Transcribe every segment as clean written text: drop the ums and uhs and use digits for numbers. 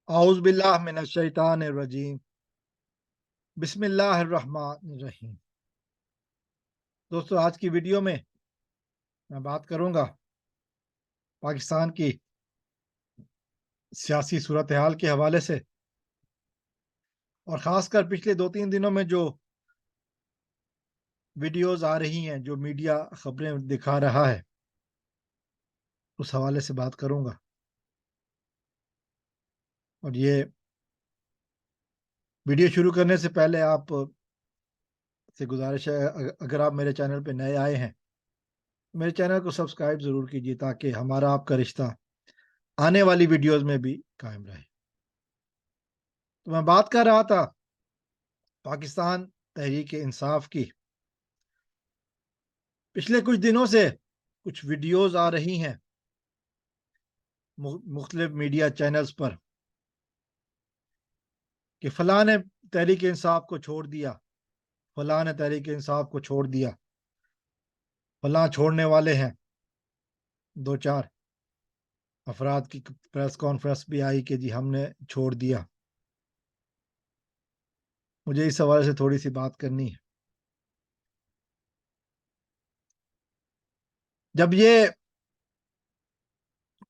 आउज़ बिल्लाह मिनश शैतानिर रजीम। बिस्मिल्लाहिर रहमानिर रहीम। दोस्तों, आज की वीडियो में मैं बात करूंगा पाकिस्तान की सियासी सूरत हाल के हवाले से, और ख़ासकर पिछले 2-3 दिनों में जो वीडियोज़ आ रही हैं, जो मीडिया खबरें दिखा रहा है, उस हवाले से बात करूंगा। और ये वीडियो शुरू करने से पहले आप से गुज़ारिश है, अगर आप मेरे चैनल पे नए आए हैं, मेरे चैनल को सब्सक्राइब ज़रूर कीजिए ताकि हमारा आपका रिश्ता आने वाली वीडियोज़ में भी कायम रहे। तो मैं बात कर रहा था पाकिस्तान तहरीक-ए-इंसाफ की। पिछले कुछ दिनों से कुछ वीडियोज़ आ रही हैं मुख्तलिफ मीडिया चैनल्स पर कि फलाँ ने तहरीक-ए-इंसाफ को छोड़ दिया, फलाँ ने तहरीक-ए-इंसाफ को छोड़ दिया, फलाँ छोड़ने वाले हैं। 2-4 अफराद की प्रेस कॉन्फ्रेंस भी आई कि जी हमने छोड़ दिया। मुझे इस हवाले से थोड़ी-सी बात करनी है। जब ये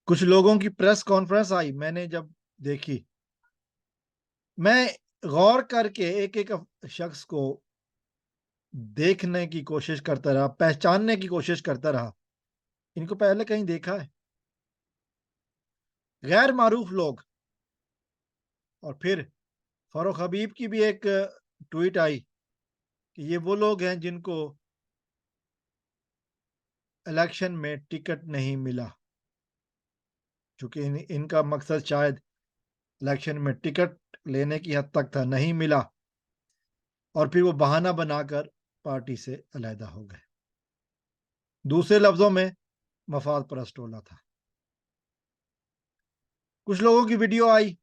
कुछ लोगों की प्रेस कॉन्फ्रेंस आई, मैंने जब देखी, मैं गौर करके एक-एक शख्स को देखने की कोशिश करता रहा, पहचानने की कोशिश करता रहा। इनको पहले कहीं देखा है? गैर मारूफ लोग। और फिर फारूक हबीब की भी एक ट्वीट आई कि ये वो लोग हैं जिनको इलेक्शन में टिकट नहीं मिला, चूँकि इनका मकसद शायद इलेक्शन में टिकट लेने की हद तक था, नहीं मिला, और फिर वो बहाना बनाकर पार्टी से अलहदा हो गए। दूसरे लफ्ज़ों में मफाद परस्त टोला था। कुछ लोगों की वीडियो आई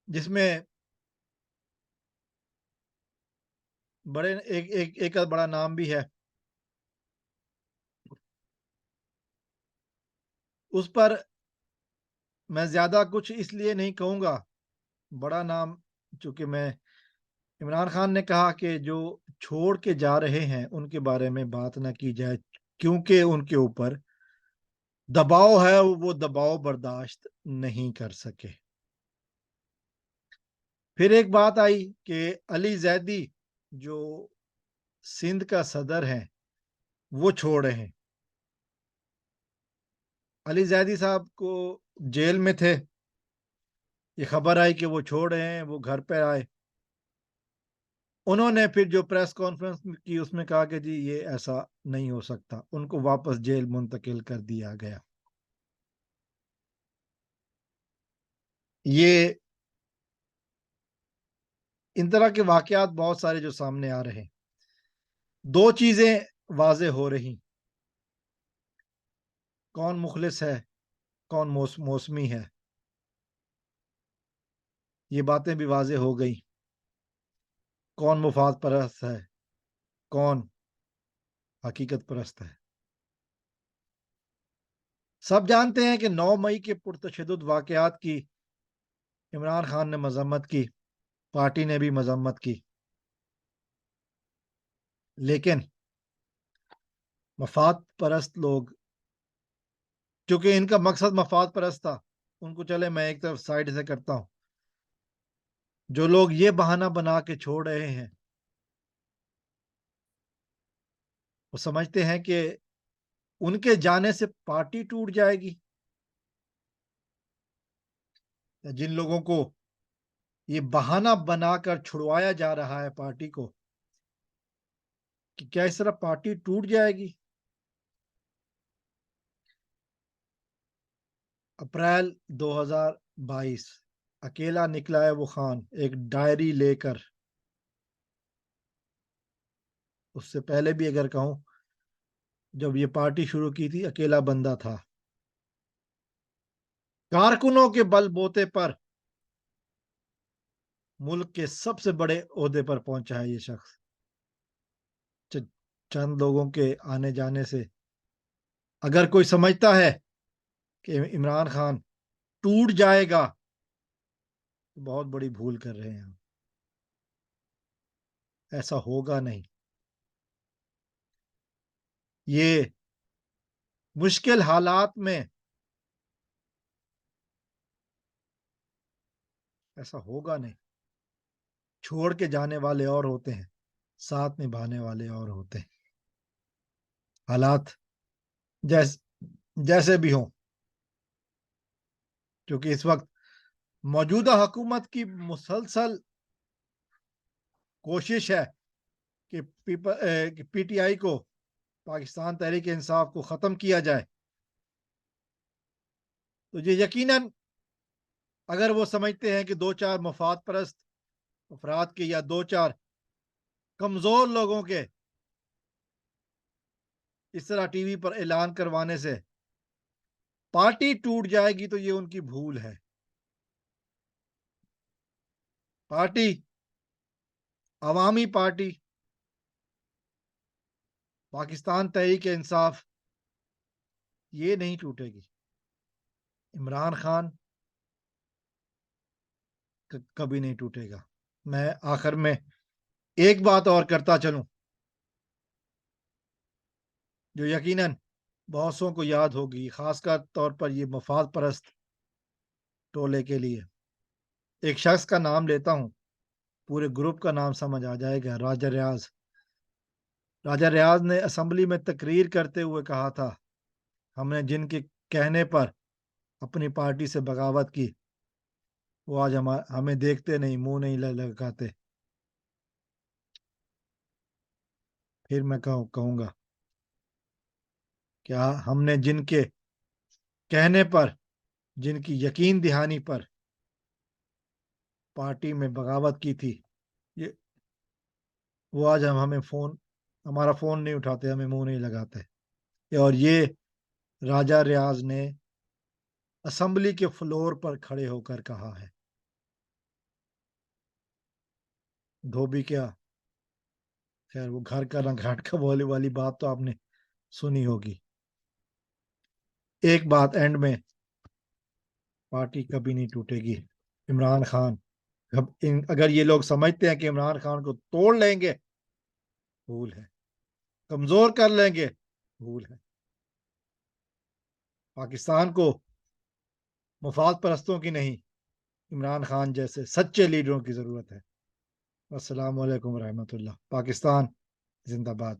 जिसमें बड़े एक बड़ा नाम भी है। उस पर मैं ज़्यादा कुछ इसलिए नहीं कहूँगा, बड़ा नाम, चूँकि मैं इमरान खान ने कहा कि जो छोड़ के जा रहे हैं उनके बारे में बात ना की जाए, क्योंकि उनके ऊपर दबाव है, वो दबाव बर्दाश्त नहीं कर सके। फिर एक बात आई कि अली ज़ैदी जो सिंध का सदर है, वो छोड़ रहे हैं। अली ज़ैदी साहब को जेल में थे, ये खबर आई कि वो छोड़ रहे हैं, वो घर पे आए। उन्होंने फिर जो प्रेस कॉन्फ्रेंस की उसमें कहा कि जी ये ऐसा नहीं हो सकता, उनको वापस जेल मुंतकिल कर दिया गया। ये इन तरह के वाकयात बहुत सारे जो सामने आ रहे हैं। 2 चीज़ें वाज़ेह हो रही, कौन मुखलिस है, कौन मौसमी है। ये बातें भी वाज़ेह हो गई, कौन मुफाद परस्त है, कौन हकीकत परस्त है। सब जानते हैं कि 9 मई के पुरतशद्दुद वाकयात की इमरान खान ने मज़म्मत की, पार्टी ने भी मज़म्मत की, लेकिन मफाद परस्त लोग, क्योंकि इनका मकसद मफाद परस्त था, उनको चले मैं एक तरफ साइड से करता हूँ। जो लोग ये बहाना बना के छोड़ रहे हैं, वो समझते हैं कि उनके जाने से पार्टी टूट जाएगी, या जिन लोगों को ये बहाना बनाकर छुड़वाया जा रहा है पार्टी को, कि क्या इस तरह पार्टी टूट जाएगी। अप्रैल 2022, अकेला निकला है वो खान एक डायरी लेकर। उससे पहले भी अगर कहूं, जब ये पार्टी शुरू की थी, अकेला बंदा था। कारकुनों के बलबूते पर मुल्क के सबसे बड़े ओहदे पर पहुंचा है ये शख्स। चंद लोगों के आने जाने से अगर कोई समझता है کہ عمران خان ٹوٹ جائے گا تو بہت بڑی بھول کر رہے ہیں. ایسا ہوگا نہیں. یہ مشکل حالات میں ایسا ہوگا نہیں. چھوڑ کے جانے والے اور ہوتے ہیں، ساتھ نبھانے والے اور ہوتے ہیں. حالات جیسے بھی ہوں، کیونکہ اس وقت موجودہ حکومت کی مسلسل کوشش ہے کہ پی ٹی آئی کو، پاکستان تحریک انصاف کو ختم کیا جائے. تو یہ یقیناً اگر وہ سمجھتے ہیں کہ دو چار مفاد پرست افراد کے یا دو چار کمزور لوگوں کے اس طرح ٹی وی پر اعلان کروانے سے پارٹی ٹوٹ جائے گی تو یہ ان کی بھول ہے. پارٹی، عوامی پارٹی پاکستان تحریک انصاف یہ نہیں ٹوٹے گی. عمران خان کبھی نہیں ٹوٹے گا. میں آخر میں ایک بات اور کرتا چلوں جو یقیناً بہت سو کو یاد ہوگی، خاص طور پر یہ مفاد پرست ٹولے کے لیے. ایک شخص کا نام لیتا ہوں، پورے گروپ کا نام سمجھ آ جائے گا. راجہ ریاض. راجہ ریاض نے اسمبلی میں تقریر کرتے ہوئے کہا تھا، ہم نے جن کے کہنے پر اپنی پارٹی سے بغاوت کی وہ آج ہمیں دیکھتے نہیں، منہ نہیں لگاتے. پھر میں کہوں گا کیا ہم نے جن کے کہنے پر، جن کی یقین دہانی پر پارٹی میں بغاوت کی تھی، وہ آج ہمارا فون نہیں اٹھاتے، ہمیں منہ نہیں لگاتے. اور یہ راجہ ریاض نے اسمبلی کے فلور پر کھڑے ہو کر کہا ہے. دھوبی کیا، خیر وہ گھر کا نہ گھاٹ کا بولے والی بات تو آپ نے سنی ہوگی. ایک بات اینڈ میں، پارٹی کبھی نہیں ٹوٹے گی. عمران خان، اگر یہ لوگ سمجھتے ہیں کہ عمران خان کو توڑ لیں گے، بھول ہے. کمزور کر لیں گے، بھول ہے. پاکستان کو مفاد پرستوں کی نہیں، عمران خان جیسے سچے لیڈروں کی ضرورت ہے. السلام علیکم ورحمۃ اللہ. پاکستان زندہ باد.